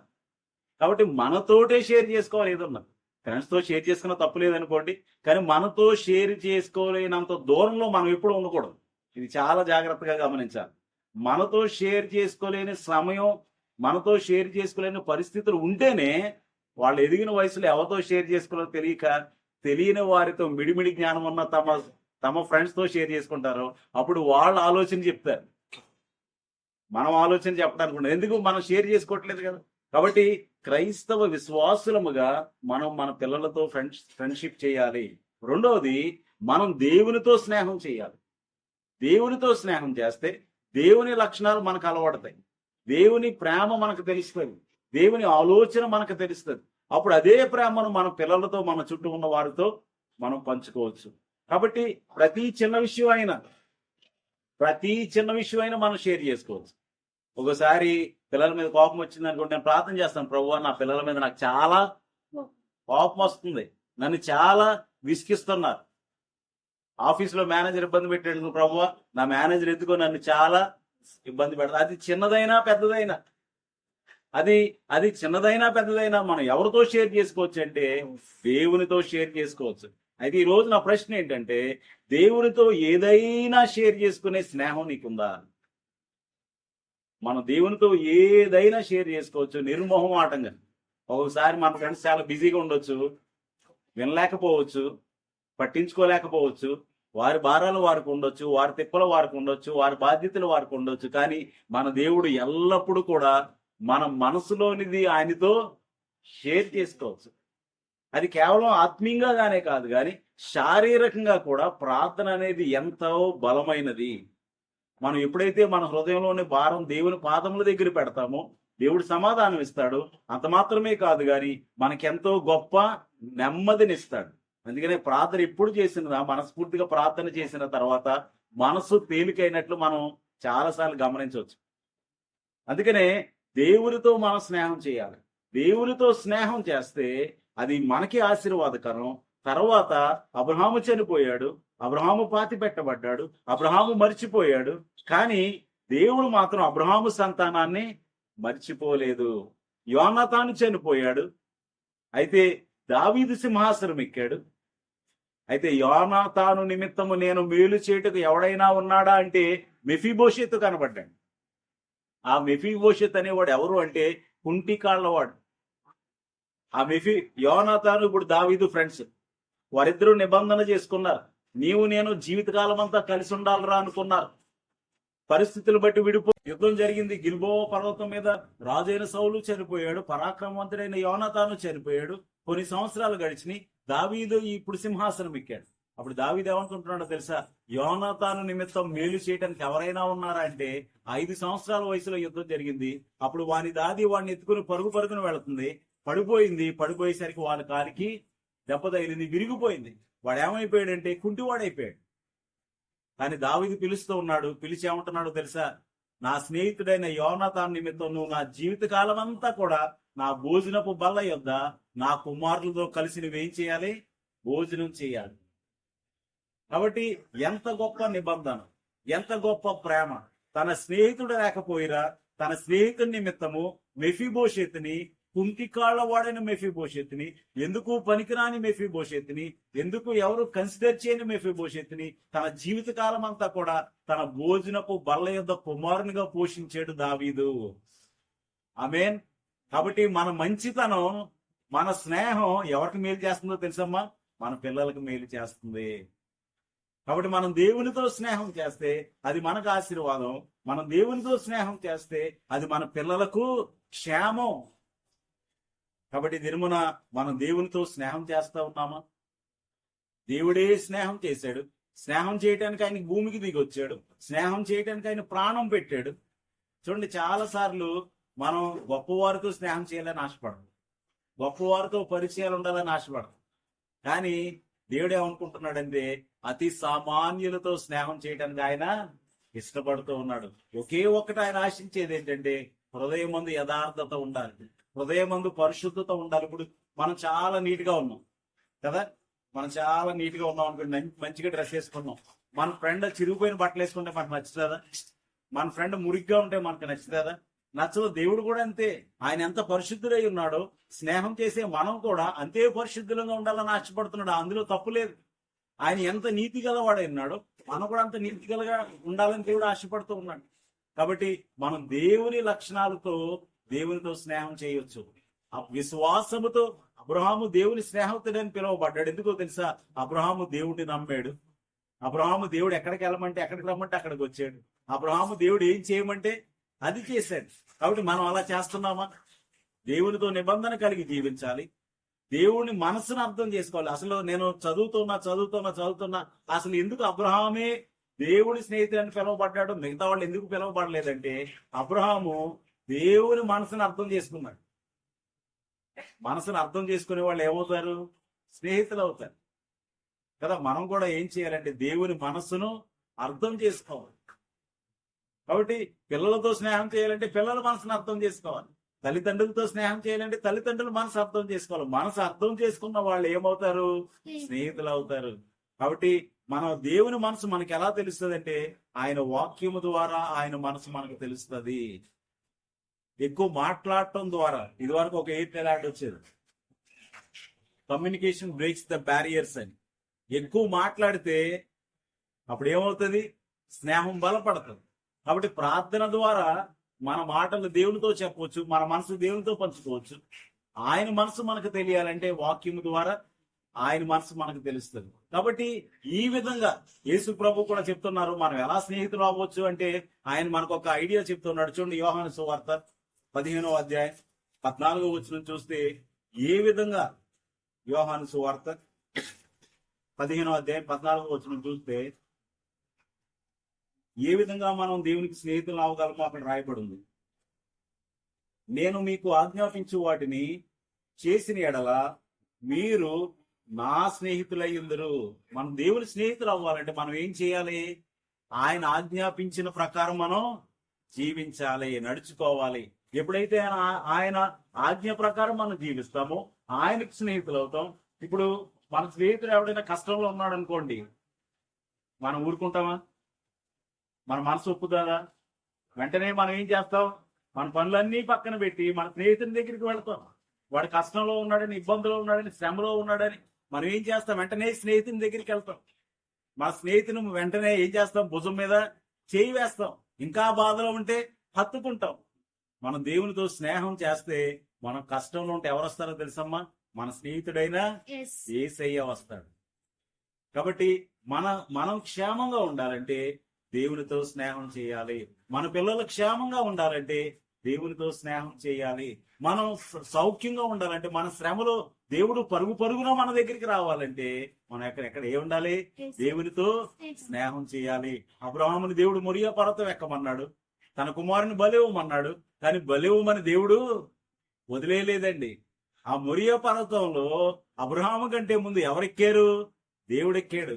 కాబట్టి మనతోటే షేర్ చేసుకోవాలి. ఏదన్నా ఫ్రెండ్స్ తో షేర్ చేసుకున్న తప్పు లేదనుకోండి, కానీ మనతో షేర్ చేసుకోలేనంత దూరంలో మనం ఎప్పుడు ఉండకూడదు. ఇది చాలా జాగ్రత్తగా గమనించాలి. మనతో షేర్ చేసుకోలేని సమయం, మనతో షేర్ చేసుకోలేని పరిస్థితులు ఉంటేనే వాళ్ళు ఎదిగిన వయసులో ఎవరితో షేర్ చేసుకోవాలో తెలియని వారితో మిడిమిడి జ్ఞానం ఉన్న తమ ఫ్రెండ్స్ తో షేర్ చేసుకుంటారు. అప్పుడు వాళ్ళ ఆలోచన చెప్తారు, మనం ఆలోచన చెప్పడానికి ఉండదు. ఎందుకు? మనం షేర్ చేసుకోవట్లేదు కదా. కాబట్టి క్రైస్తవ విశ్వాసులముగా మనం మన పిల్లలతో ఫ్రెండ్షిప్ చేయాలి. రెండవది, మనం దేవునితో స్నేహం చేయాలి. దేవునితో స్నేహం చేస్తే దేవుని లక్షణాలు మనకు అలవడతాయి, దేవుని ప్రేమ మనకు తెలుస్తుంది, దేవుని ఆలోచన మనకు తెలుస్తుంది. అప్పుడు అదే ప్రేమను మన పిల్లలతో, మన చుట్టూ ఉన్న వారితో మనం పంచుకోవచ్చు. కాబట్టి ప్రతి చిన్న విషయం అయినా మనం షేర్ చేసుకోవచ్చు. ఒకసారి పిల్లల మీద కోపం వచ్చింది అనుకోండి, నేను ప్రార్థన చేస్తాను, ప్రభువా నా పిల్లల మీద నాకు చాలా కోపం వస్తుంది, నన్ను చాలా విసిగిస్తున్నారు. ఆఫీసులో మేనేజర్ ఇబ్బంది పెట్టాడు, ప్రభువా నా మేనేజర్ ఎందుకో నన్ను చాలా ఇబ్బంది పెడతారు. అది చిన్నదైనా పెద్దదైనా, అది చిన్నదైనా పెద్దదైనా మనం ఎవరితో షేర్ చేసుకోవచ్చు అంటే దేవునితో షేర్ చేసుకోవచ్చు. అయితే ఈ రోజు నా ప్రశ్న ఏంటంటే, దేవునితో ఏదైనా షేర్ చేసుకునే స్నేహం నీకుందా? మనం దేవునితో ఏదైనా షేర్ చేసుకోవచ్చు నిర్మోహమాటంగా. ఒకసారి మన ఫ్రెండ్స్ చాలా బిజీగా ఉండొచ్చు, వినలేకపోవచ్చు, పట్టించుకోలేకపోవచ్చు, వారి భారాలు వారికి ఉండొచ్చు, వారి తిప్పలు వారికి ఉండొచ్చు, వారి బాధ్యతలు వారికి ఉండొచ్చు. కానీ మన దేవుడు ఎల్లప్పుడూ కూడా మన మనసులోనిది ఆయనతో షేర్ చేసుకోవచ్చు. అది కేవలం ఆత్మీయంగానే కాదు, కానీ శారీరకంగా కూడా ప్రార్థన అనేది ఎంతో బలమైనది. మనం ఎప్పుడైతే మన హృదయంలోని భారం దేవుని పాదముల దగ్గర పెడతామో దేవుడు సమాధానం ఇస్తాడు. అంత మాత్రమే కాదు, కానీ మనకెంతో గొప్ప నెమ్మదినిస్తాడు. అందుకనే ప్రార్థన ఎప్పుడు చేసినా మనస్ఫూర్తిగా ప్రార్థన చేసిన తర్వాత మనసు తేలికైనట్లు మనం చాలాసార్లు గమనించవచ్చు. అందుకనే దేవునితో మనం స్నేహం చేయాలి. దేవునితో స్నేహం చేస్తే అది మనకి ఆశీర్వాదకరం. తర్వాత అబ్రహాము చనిపోయాడు, అబ్రహాము పాతి పెట్టబడ్డాడు, అబ్రహాము మర్చిపోయాడు. కానీ దేవుడు మాత్రం అబ్రహాము సంతానాన్ని మర్చిపోలేదు. యోనాతాను చనిపోయాడు, అయితే దావీదు సింహాసనం ఎక్కాడు. అయితే యోనాతాను నిమిత్తము నేను మేలు చేయుటకు ఎవడైనా ఉన్నాడా అంటే మెఫీబోషెతు కనబడ్డాడు. ఆ మెఫీబోషెత్ అనేవాడు ఎవరు అంటే కుంటి కాళ్ళవాడు. ఆ యోనాతాను ఇప్పుడు దావీదు ఫ్రెండ్స్, వారిద్దరూ నిబంధన చేసుకున్నారు. నీవు నేను జీవితకాలం అంతా కలిసి ఉండాలరా అనుకున్నారు. పరిస్థితులు బట్టి యుద్ధం జరిగింది. గిల్బోవ పర్వతం మీద రాజైన సౌలు చనిపోయాడు, పరాక్రమవంతుడైన యోనాతాను చనిపోయాడు. కొన్ని సంవత్సరాలు గడిచినాయి. దావీదు ఇప్పుడు సింహాసనం ఎక్కాడు. అప్పుడు దావీదు ఏమనుకుంటున్నాడో తెలుసా? యోనాతాను నిమిత్తం మేలు చేయడానికి ఎవరైనా ఉన్నారా అంటే 5 సంవత్సరాల వయసులో యుద్ధం జరిగింది. అప్పుడు వాని దాది వాడిని ఎత్తుకుని పరుగున వెళుతుంది. పడిపోయేసరికి వాళ్ళ కాలికి దెబ్బ తగిలింది, విరిగిపోయింది. వాడు ఏమైపోయాడంటే కుంటివాడైపోయాడు. కానీ దావీదు పిలుస్తూ ఉన్నాడు. పిలిచి ఏమంటున్నాడో తెలుసా? నా స్నేహితుడైన యోనాతాను నిమిత్తం నువ్వు నా జీవిత కాలం అంతా కూడా నా భోజనపు బల్ల యొద్ద నా కుమారులతో కలిసి నువ్వేం చేయాలి? భోజనం చేయాలి. కాబట్టి ఎంత గొప్ప నిబంధన, ఎంత గొప్ప ప్రేమ. తన స్నేహితుడు లేకపోయినా తన స్నేహితుడి నిమిత్తము మెఫీబోషెతుని, కుంటికాళ్ల వాడైన మెఫీబోషెతుని, ఎందుకు పనికిరాని మెఫీబోషెతుని, ఎందుకు ఎవరు కన్సిడర్ చేయని మెఫీబోషెతుని తన జీవిత కాలం అంతా కూడా తన భోజనపు బల్ల యొద్ద కుమారునిగా పోషించాడు దావీదు. ఆమేన్. కాబట్టి మన మంచితనం, మన స్నేహం ఎవరికి మేలు చేస్తుందో తెలుసమ్మా? మన పిల్లలకు మేలు చేస్తుంది. కాబట్టి మనం దేవునితో స్నేహం చేస్తే అది మనకు ఆశీర్వాదం. మనం దేవునితో స్నేహం చేస్తే అది మన పిల్లలకు క్షేమం. కాబట్టి దినమున మనం దేవునితో స్నేహం చేస్తా ఉన్నామా? దేవుడే స్నేహం చేశాడు. స్నేహం చేయడానికి ఆయన భూమికి దిగి వచ్చాడు. స్నేహం చేయడానికి ఆయన ప్రాణం పెట్టాడు. చూడండి, చాలా సార్లు మనం గొప్పవారితో స్నేహం చేయాలని ఆశపడదు, గొప్పవారితో పరిచయాలు ఉండాలని ఆశపడదు. కానీ దేవుడు ఏమనుకుంటున్నాడంటే అతి సామాన్యులతో స్నేహం చేయడానికి ఆయన ఇష్టపడుతూ ఉన్నాడు. ఒకే ఒక్కటి ఆయన ఆశించేది ఏంటంటే హృదయమందు యథార్థత ఉండాలి, హృదయమందు పరిశుద్ధత ఉండాలి. ఇప్పుడు మనం చాలా నీట్ గా ఉన్నాం కదా, మనం చాలా నీట్ గా ఉన్నాం అనుకోండి, మంచిగా డ్రెస్ వేసుకున్నాం. మన ఫ్రెండ్ చిరిగిపోయిన బట్టలు వేసుకుంటే మనకు నచ్చుతుందా? మన ఫ్రెండ్ మురిగ్గా ఉంటే మనకు నచ్చుతుందా? నచ్చదు. దేవుడు కూడా అంతే. ఆయన ఎంత పరిశుద్ధుడై ఉన్నాడో స్నేహం చేసే మనం కూడా అంతే పరిశుద్ధులంగా ఉండాలని ఆశపడుతున్నాడు. అందులో తప్పు లేదు. ఆయన ఎంత నీతి గలవాడై ఉన్నాడో మనం కూడా అంత నీతి గలగా ఉండాలని దేవుడు ఆశపడుతూ ఉన్నాడు. కాబట్టి మనం దేవుని లక్షణాలతో దేవునితో స్నేహం చేయొచ్చు. ఆ విశ్వాసముతో అబ్రహాము దేవుని స్నేహితుడని పిలువబడ్డాడు. ఎందుకో తెలుసా? అబ్రహాము దేవుడిని నమ్మాడు. అబ్రహాము దేవుడు ఎక్కడికి వెళ్ళమంటే ఎక్కడికి రమ్మంటే అక్కడికి వచ్చాడు. అబ్రహాము దేవుడు ఏం చేయమంటే అది చేశాడు. కాబట్టి మనం అలా చేస్తున్నామా? దేవునితో నిబంధన కలిగి జీవించాలి. దేవుని మనసును అర్థం చేసుకోవాలి. అసలు నేను చదువుతున్నా అసలు ఎందుకు అబ్రహామే దేవుని స్నేహితుడని పిలువబడ్డాడు, మిగతా వాళ్ళు ఎందుకు పిలువబడలేదంటే అబ్రహాము దేవుని మనసును అర్థం చేసుకున్నాడు. మనసును అర్థం చేసుకునే వాళ్ళు ఏమవుతారు? స్నేహితులు అవుతారు కదా. మనం కూడా ఏం చేయాలంటే దేవుని మనస్సును అర్థం చేసుకోవాలి. కాబట్టి పిల్లలతో స్నేహం చేయాలంటే పిల్లల మనసును అర్థం చేసుకోవాలి. తల్లిదండ్రులతో స్నేహం చేయాలంటే తల్లిదండ్రుల మనసు అర్థం చేసుకోవాలి. మనసు అర్థం చేసుకున్న వాళ్ళు ఏమవుతారు? స్నేహితులు అవుతారు. కాబట్టి మన దేవుని మనసు మనకి ఎలా తెలుస్తుంది అంటే ఆయన వాక్యము ద్వారా ఆయన మనసు మనకు తెలుస్తుంది. ఎక్కువ మాట్లాడటం ద్వారా, ఇది వరకు ఒక 8 నెల యాడ్ వచ్చేది, కమ్యూనికేషన్ బ్రేక్స్ ద బ్యారియర్స్ అని. ఎక్కువ మాట్లాడితే అప్పుడు ఏమవుతుంది? స్నేహం బలపడుతుంది. కాబట్టి ప్రార్థన ద్వారా మన మాటలు దేవునితో చెప్పవచ్చు, మన మనసు దేవునితో పంచుకోవచ్చు. ఆయన మనసు మనకు తెలియాలంటే వాక్యము ద్వారా ఆయన మనసు మనకు తెలుస్తుంది. కాబట్టి ఈ విధంగా యేసు ప్రభు కూడా చెప్తున్నారు మనం ఎలా స్నేహితులు అవ్వచ్చు అంటే ఆయన మనకు ఒక ఐడియా చెప్తున్నాడు. చూడండి, యోహాను సువార్త 15వ అధ్యాయం 14వ వచనం చూస్తే ఏ విధంగా, యోహాను సువార్త 15వ అధ్యాయం 14వ వచనం చూస్తే ఏ విధంగా మనం దేవునికి స్నేహితులు అవ్వగలమో అక్కడ రాయబడి ఉంది. నేను మీకు ఆజ్ఞాపించు వాటిని చేసిన ఎడల మీరు నా స్నేహితులయ్యుందరు. మనం దేవుని స్నేహితులు అవ్వాలంటే మనం ఏం చేయాలి? ఆయన ఆజ్ఞాపించిన ప్రకారం మనం జీవించాలి, నడుచుకోవాలి. ఎప్పుడైతే ఆయన ఆజ్ఞ ప్రకారం మనం జీవిస్తామో ఆయనకు స్నేహితులు అవుతాం. ఇప్పుడు మన స్నేహితుడు ఎవడైనా కష్టంలో ఉన్నాడు అనుకోండి, మనం ఊరుకుంటామా? మన మనసు ఒప్పుతుందా? వెంటనే మనం ఏం చేస్తాం? మన పనులన్నీ పక్కన పెట్టి మన స్నేహితుని దగ్గరికి వెళ్తాం. వాడు కష్టంలో ఉన్నాడని, ఇబ్బందులో ఉన్నాడని, శ్రమలో ఉన్నాడని మనం ఏం చేస్తాం? వెంటనే స్నేహితుని దగ్గరికి వెళ్తాం. మన స్నేహితుని వెంటనే ఏం చేస్తాం? భుజం మీద చేయి వేస్తాం. ఇంకా బాధలో ఉంటే హత్తుకుంటాం. మనం దేవునితో స్నేహం చేస్తే మనం కష్టంలో ఉంటే ఎవరు వస్తారో తెలుసమ్మా? మన స్నేహితుడైనా యేసయ్య వస్తాడు. కాబట్టి మనం క్షేమంగా ఉండాలంటే దేవునితో స్నేహం చేయాలి. మన పిల్లలు క్షేమంగా ఉండాలంటే దేవునితో స్నేహం చేయాలి. మనం సౌఖ్యంగా ఉండాలంటే, మన శ్రమలో దేవుడు పరుగు పరుగున మన దగ్గరికి రావాలంటే మనం ఎక్కడ ఏ ఉండాలి? దేవునితో స్నేహం చేయాలి. అబ్రహాముని దేవుడు మొరియా పర్వతం ఎక్కమన్నాడు, తన కుమారుని బలివ్వమన్నాడు. కానీ బలివ్వమని దేవుడు వదిలేయలేదండి. ఆ మొరియా పర్వతంలో అబ్రహాము కంటే ముందు ఎవరెక్కారు? దేవుడు ఎక్కాడు.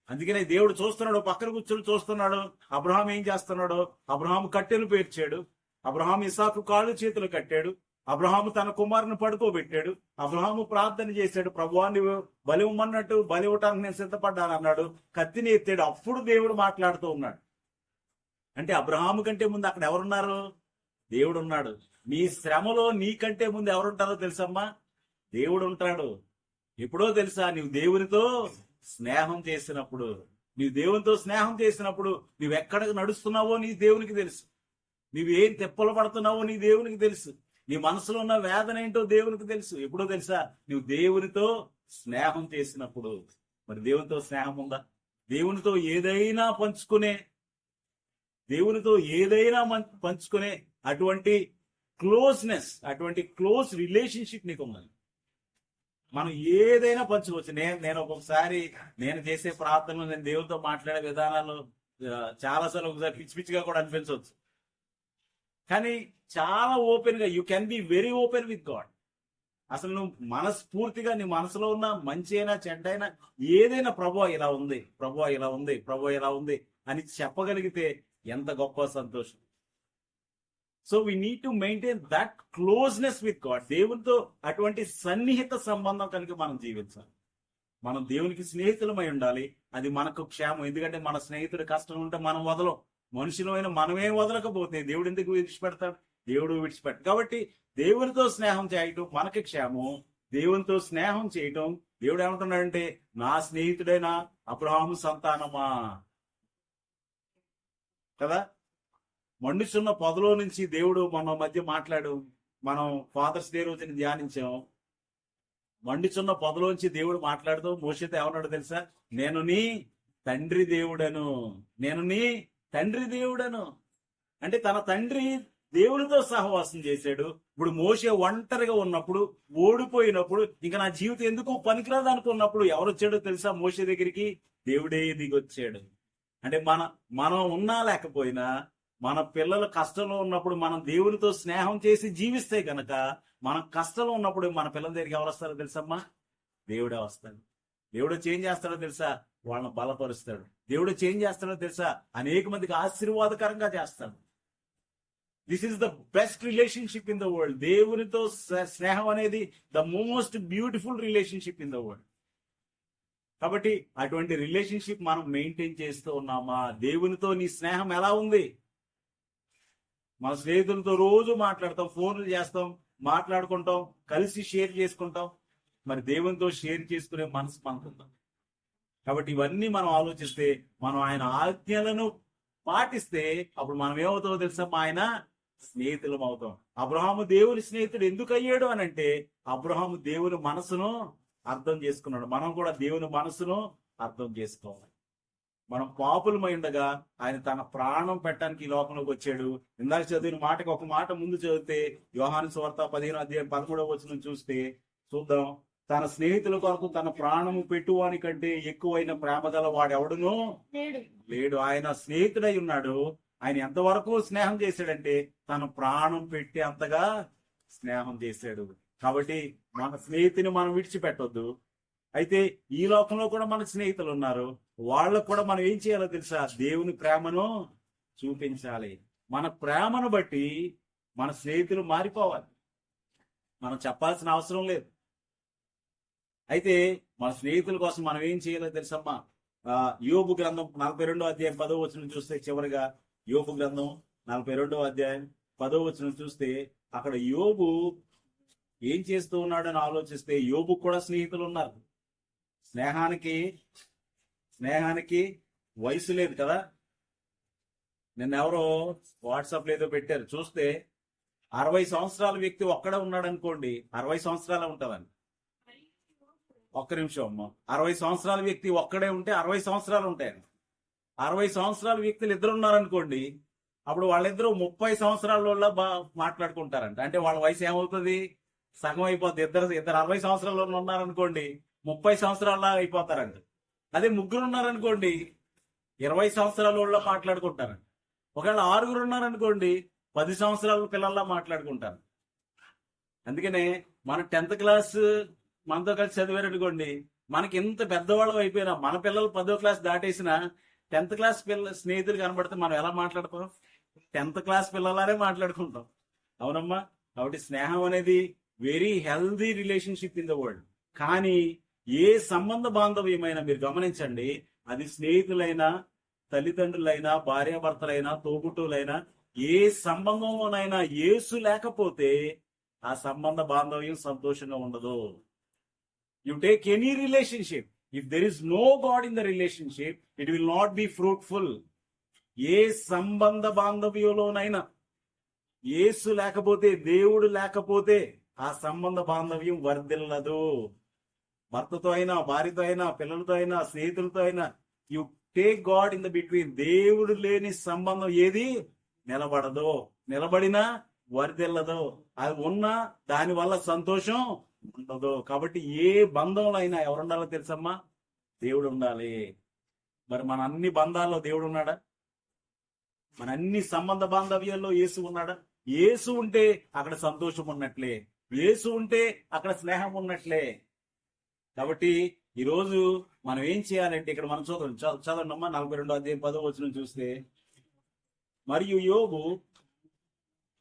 అందుకనే దేవుడు చూస్తున్నాడు, పక్కన కూర్చొని చూస్తున్నాడు. అబ్రహాం ఏం చేస్తున్నాడు? అబ్రహాం కట్టెలు పేర్చాడు. అబ్రహాం ఇసాకు కాళ్ళు చేతులు కట్టాడు. అబ్రహాము తన కుమారుని పడుకోబెట్టాడు. అబ్రహాము ప్రార్థన చేశాడు, ప్రభువాన్ని బలివ్వమన్నట్టు బలివ్వటానికి నేను సిద్ధపడ్డాను అన్నాడు. కత్తిని ఎత్తాడు. అప్పుడు దేవుడు మాట్లాడుతూ ఉన్నాడు. అంటే అబ్రహాము కంటే ముందు అక్కడ ఎవరున్నారు? దేవుడు ఉన్నాడు. నీ శ్రమలో నీకంటే ముందు ఎవరుంటారో తెలుసమ్మా? దేవుడు ఉంటాడు. ఎప్పుడో తెలుసా? నీవు దేవునితో స్నేహం చేసినప్పుడు. నీవు దేవునితో స్నేహం చేసినప్పుడు నువ్వెక్కడికి నడుస్తున్నావో నీ దేవునికి తెలుసు. నువ్వేం తెప్పలు పడుతున్నావో నీ దేవునికి తెలుసు. నీ మనసులో ఉన్న వేదన ఏంటో దేవునికి తెలుసు. ఎప్పుడో తెలుసా? నువ్వు దేవునితో స్నేహం చేసినప్పుడు. మరి దేవునితో స్నేహం ఉందా? దేవునితో ఏదైనా పంచుకునే అటువంటి క్లోజ్నెస్, అటువంటి క్లోజ్ రిలేషన్షిప్ నీకు ఉండాలి. మనం ఏదైనా పంచుకోవచ్చు. నేను ఒక్కొక్కసారి నేను చేసే ప్రార్థనలు, నేను దేవునితో మాట్లాడే విధానాలు చాలాసార్లు ఒకసారి పిచ్చి పిచ్చిగా కూడా అనిపించవచ్చు. కానీ చాలా ఓపెన్ గా, you can be very open with God. అసలు నువ్వు మనస్ఫూర్తిగా నీ మనసులో ఉన్న మంచి అయినా చెడ్డ అయినా ఏదైనా ప్రభువా ఇలా ఉంది, ప్రభువా ఇలా ఉంది, ప్రభువా ఇలా ఉంది అని చెప్పగలిగితే ఎంత గొప్ప సంతోషం. So we need to maintain that closeness with God. దేవునితో అటువంటి సన్నిహిత సంబంధం కలిగి మనం జీవించాలి. మనం దేవునికి స్నేహితులమై ఉండాలి. అది మనకు క్షేమం. ఎందుకంటే మన స్నేహితుడు కష్టం ఉంటే మనం వదలం. మనుషులమైన మనమే వదలకపోతే దేవుడు ఎందుకు విడిచిపెడతాడు? దేవుడు విడిచిపెట్టాడు. కాబట్టి దేవునితో స్నేహం చేయటం మనకి క్షేమం. దేవునితో స్నేహం చేయటం, దేవుడు ఏమంటున్నాడంటే, నా స్నేహితుడైన అబ్రహాము సంతానమా కదా. మండుచున్న పొదలో నుంచి దేవుడు మన మధ్య మాట్లాడు. మనం ఫాదర్స్ డే రోజుని ధ్యానించాం. మండుచున్న పొదలోంచి దేవుడు మాట్లాడుతూ మోషేతో ఏమన్నాడు తెలుసా? నేను నీ తండ్రి దేవుడను, నేను నీ తండ్రి దేవుడను. అంటే తన తండ్రి దేవునితో సహవాసం చేశాడు. ఇప్పుడు మోషే ఒంటరిగా ఉన్నప్పుడు, ఓడిపోయినప్పుడు, ఇంకా నా జీవితం ఎందుకు పనికిరాదు అనుకున్నప్పుడు ఎవరు వచ్చాడో తెలుసా? మోషే దగ్గరికి దేవుడే దిగొచ్చాడు. అంటే మనం ఉన్నా లేకపోయినా మన పిల్లలు కష్టంలో ఉన్నప్పుడు మనం దేవునితో స్నేహం చేసి జీవిస్తే గనక, మనం కష్టంలో ఉన్నప్పుడు మన పిల్లల దగ్గరికి ఎవరు వస్తారో తెలుసమ్మా? దేవుడే వస్తాడు. దేవుడు చేంజ్ చేస్తాడో తెలుసా? వాళ్ళని బలపరుస్తాడు. దేవుడు చేంజ్ చేస్తాడో తెలుసా? అనేక మందికి ఆశీర్వాదకరంగా చేస్తాడు. This is the best relationship in the world. దేవునితో స్నేహం అనేది the most beautiful relationship in the world. కాబట్టి అటువంటి రిలేషన్షిప్ మనం మెయింటైన్ చేస్తూ ఉన్నామా? దేవునితో నీ స్నేహం ఎలా ఉంది? మన స్నేహితులతో రోజు మాట్లాడతాం, ఫోన్లు చేస్తాం, మాట్లాడుకుంటాం, కలిసి షేర్ చేసుకుంటాం. మరి దేవునితో షేర్ చేసుకునే మనసు మనకుందాం. కాబట్టి ఇవన్నీ మనం ఆలోచిస్తే, మనం ఆయన ఆజ్ఞలను పాటిస్తే అప్పుడు మనం ఏమవుతామో తెలుసా? ఆయన స్నేహితులం అవుతాం. అబ్రహాము దేవుని స్నేహితుడు ఎందుకు అయ్యాడు అని అంటే, అబ్రహాము దేవుని మనసును అర్థం చేసుకున్నాడు. మనం కూడా దేవుని మనసును అర్థం చేసుకోవాలి. మనం పాపులమై ఉండగా ఆయన తన ప్రాణం పెట్టడానికి ఈ లోకంలోకి వచ్చాడు. ఇందాక చదివిన మాటకి ఒక మాట ముందు చదివితే, యోహాను సువార్త 15:13 చూస్తే చూద్దాం. తన స్నేహితుల కొరకు తన ప్రాణము పెట్టువాని కంటే ఎక్కువైన ప్రేమ గల వాడెవడునో లేడు. ఆయన స్నేహితుడై ఉన్నాడు. ఆయన ఎంతవరకు స్నేహం చేశాడంటే, తన ప్రాణం పెట్టి అంతగా స్నేహం చేశాడు. కాబట్టి మన స్నేహితుని మనం విడిచిపెట్టొద్దు. అయితే ఈ లోకంలో కూడా మనకు స్నేహితులు ఉన్నారు. వాళ్ళకు కూడా మనం ఏం చేయాలో తెలుసా? దేవుని ప్రేమను చూపించాలి. మన ప్రేమను బట్టి మన స్నేహితులు మారిపోవాలి. మనం చెప్పాల్సిన అవసరం లేదు. అయితే మన స్నేహితుల కోసం మనం ఏం చేయాలో తెలుసమ్మా? యోబు గ్రంథం 42వ అధ్యాయం 10వ వచనం చూస్తే, చివరిగా యోబు గ్రంథం 42వ అధ్యాయం 10వ వచనం చూస్తే, అక్కడ యోబు ఏం చేస్తూ ఉన్నాడని ఆలోచిస్తే, యోబు కూడా స్నేహితులు ఉన్నారు. స్నేహానికి వయసు లేదు కదా. నిన్నెవరో వాట్సాప్ ఏదో పెట్టారు, చూస్తే 60 సంవత్సరాల వ్యక్తి ఒక్కడే ఉన్నాడు అనుకోండి, 60 సంవత్సరాలు ఉంటుందండి. ఒక్క నిమిషం అమ్మ. 60 సంవత్సరాల వ్యక్తి ఒక్కడే ఉంటే 60 సంవత్సరాలు ఉంటాయండి. 60 సంవత్సరాల వ్యక్తులు ఇద్దరు ఉన్నారనుకోండి, అప్పుడు వాళ్ళిద్దరూ 30 సంవత్సరాల మాట్లాడుకుంటారంట. అంటే వాళ్ళ వయసు ఏమవుతుంది? సగం అయిపోతుంది. ఇద్దరు 60 సంవత్సరాల ఉన్నారనుకోండి, 30 సంవత్సరాల అయిపోతారంట. అదే ముగ్గురు ఉన్నారనుకోండి, 20 సంవత్సరాల వాళ్ళ మాట్లాడుకుంటారంట. ఒకవేళ 6 ఉన్నారనుకోండి, 10 సంవత్సరాల పిల్లల్లా మాట్లాడుకుంటారు. అందుకనే మన 10th క్లాస్ మనతో కలిసి చదివారనుకోండి, మనకి ఎంత పెద్దవాళ్ళం అయిపోయినా, మన పిల్లలు 10వ క్లాస్ దాటేసిన 10th క్లాస్ స్నేహితులు కనబడితే మనం ఎలా మాట్లాడతాం? 10th క్లాస్ పిల్లలానే మాట్లాడుకుంటాం. అవునమ్మా? కాబట్టి స్నేహం అనేది very healthy relationship in the world. కానీ ఏ సంబంధ బాంధవ్యమైనా మీరు గమనించండి, అది స్నేహితులైనా, తల్లిదండ్రులైనా, భార్యాభర్తలైనా, తోబుట్టులైనా, ఏ సంబంధంలోనైనా యేసు లేకపోతే ఆ సంబంధ బాంధవ్యం సంతోషంగా ఉండదు. You take any relationship, if there is no God in the relationship, it will not be fruitful. ఏ సంబంధ బాంధవ్యంలోనైనా యేసు లేకపోతే, దేవుడు లేకపోతే ఆ సంబంధ బాంధవ్యం వర్ధిల్లదు. భర్తతో అయినా, భార్యతో అయినా, పిల్లలతో అయినా, స్నేహితులతో అయినా, you take God in the between. దేవుడు లేని సంబంధం ఏది నిలబడదు. నిలబడినా వర్ధిల్లదు. అది ఉన్నా దాని వల్ల సంతోషం ఉండదు. కాబట్టి ఏ బంధంలో అయినా ఎవరుండాలో తెలుసమ్మా? దేవుడు ఉండాలి. మరి మన అన్ని బంధాల్లో దేవుడు ఉన్నాడా? మన అన్ని సంబంధ బాంధవ్యాల్లో యేసు ఉన్నాడా? యేసు ఉంటే అక్కడ సంతోషం ఉన్నట్లే, యేసు ఉంటే అక్కడ స్నేహం ఉన్నట్లే. కాబట్టి ఈరోజు మనం ఏం చేయాలంటే, ఇక్కడ మనం చదవండి అమ్మా, 42వ అధ్యాయం 10వ వచనం చూస్తే, మరియు యోబు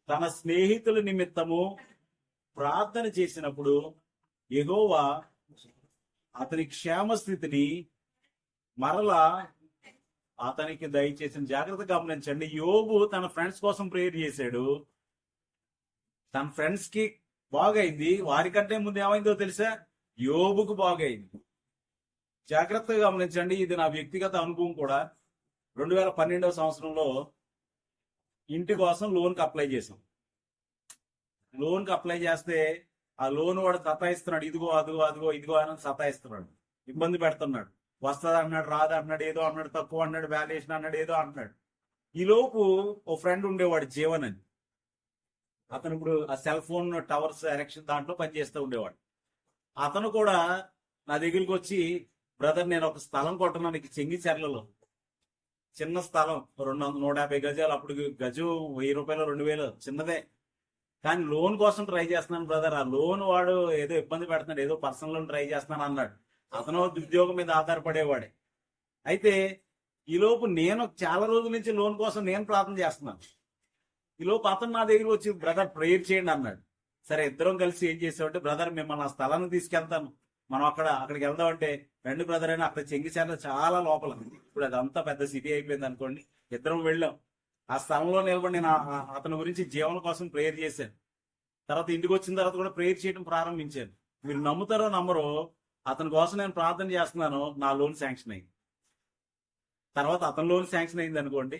తన స్నేహితుల నిమిత్తము ప్రార్థన చేసినప్పుడు యెహోవా అతని క్షేమస్థితిని మరలా అతనికి దయచేసిన. జాగ్రత్త గమనించండి, యోబు తన ఫ్రెండ్స్ కోసం ప్రేయర్ చేశాడు. తన ఫ్రెండ్స్ కి బాగైంది, వారికంటే ముందు ఏమైందో తెలుసా? యోబుకు బాగైంది. జాగ్రత్తగా గమనించండి, ఇది నా వ్యక్తిగత అనుభవం కూడా. 2012వ సంవత్సరంలో ఇంటి కోసం లోన్కి అప్లై చేసాం. లోన్కి అప్లై చేస్తే ఆ లోన్ వాడు సతాయిస్తున్నాడు, ఇదిగో అదిగో అదిగో ఇదిగో అని సతాయిస్తున్నాడు, ఇబ్బంది పెడుతున్నాడు. వస్తుంది అన్నాడు, రాదు అన్నాడు, ఏదో అన్నాడు, తక్కువ అన్నాడు, వాల్యుయేషన్ అన్నాడు, ఏదో అంటున్నాడు. ఈ లోపు ఓ ఫ్రెండ్ ఉండేవాడు, జీవన్ అని. అతను ఇప్పుడు ఆ సెల్ ఫోన్ టవర్స్ ఎరెక్షన్ దాంట్లో పనిచేస్తూ ఉండేవాడు. అతను కూడా నా దగ్గరికి వచ్చి, బ్రదర్ నేను ఒక స్థలం కొట్టున్నాను నీకు చెంగిచెర్లలో. చిన్న స్థలం, 150 గజాలు. అప్పుడు గజు 1000 రూపాయలు 2000, చిన్నదే. కానీ లోన్ కోసం ట్రై చేస్తున్నాను బ్రదర్. ఆ లోన్ వాడు ఏదో ఇబ్బంది పెడుతున్నాడు, ఏదో పర్సనల్ లోన్ ట్రై చేస్తున్నాను అన్నాడు. అతను ఉద్యోగం మీద ఆధారపడేవాడే. అయితే ఈలోపు నేను చాలా రోజుల నుంచి లోన్ కోసం నేను ప్రార్థన చేస్తున్నాను. ఈలోపు అతను నా దగ్గర వచ్చి, బ్రదర్ ప్రేయర్ చేయండి అన్నాడు. సరే, ఇద్దరం కలిసి ఏం చేసామంటే, బ్రదర్ మిమ్మల్ని ఆ స్థలాన్ని తీసుకెళ్తాను, మనం అక్కడికి వెళ్దామంటే, రెండు బ్రదర్ అయినా అక్కడ చెంగిచెర్ల చాలా లోపల, ఇప్పుడు అదంతా పెద్ద సిటీ అయిపోయింది అనుకోండి. ఇద్దరం వెళ్ళాం. ఆ స్థలంలో నిలబడి నేను అతని గురించి జీవనం కోసం ప్రేయర్ చేశాను. తర్వాత ఇంటికి వచ్చిన తర్వాత కూడా ప్రేయర్ చేయడం ప్రారంభించాను. మీరు నమ్ముతారో నమ్మరో, అతని కోసం నేను ప్రార్థన చేస్తున్నాను, నా లోన్ శాంక్షన్ అయింది. తర్వాత అతని లోన్ శాంక్షన్ అయింది అనుకోండి.